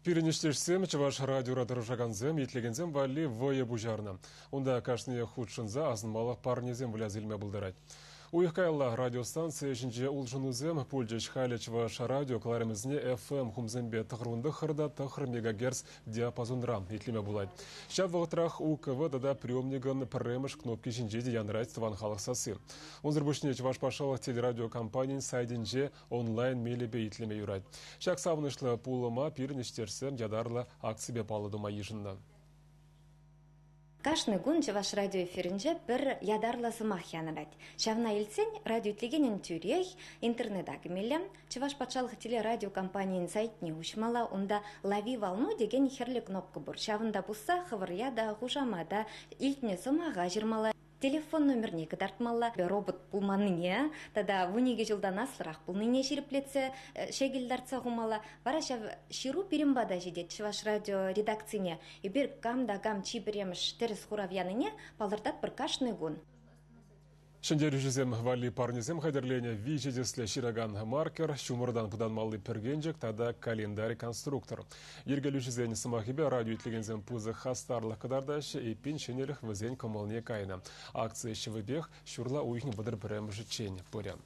Пиренештешсем, чаваш радио радаржаганзем, етлегензем вали вое бужарна. Унда кашные худшынза азынмалық парнезем влязилме бұлдырать. Уйхкайла радиостанция жинже улжынузем пульджеш халич ваш радио кларемізне FM хумзембе тахрунды хырда тахр мегагерц диапазонра етлеме булать. Шав вағытрах УКВ дада приемниган премыш кнопки жинже деянрайт тван халық сасы. Онзыр бушне чаваш пашалық телерадиокомпаниян сайдинже онлайн мелебе етлеме юрать. Шак савнышлы пулыма пиренештерсем ядарлы акцибе палыдыма ежинна. Кашны гун чаваш радио эфиринже бір ядарласы махянырать. Шавна илсен радио тлегенен тюрех, интернетаги миллям, чаваш патшалық телерадиокомпаниян сайтне ушмала, онда лави волну деген херлі кнопка бұр. Шавында бұсса хывыряда, хужамада, илтне сымаға жирмала. Телефон номерне кыдартмалла, робот пулманыне, тада вуниге жылдан асырақ пулныне шериплетсе, шегелдартса гумала, бара шав ширу перембада жедет, шваш радио редакцине, и бир гам да гам чи беремш терес хуравяныне, палырдат бір кашный гун. Шендер жүзем вали парнезем хайдерлене вижедесле шираган маркер, шумырдан пудан малый пергенжек, тада календарь конструктор. Ергелю жүзен самахибе радио итлегензем пузы хастарлық кадардаш и пеншенелих вызен комалне кайна. Акция шевыбех шурла уйхни бадыр премжи чень порям.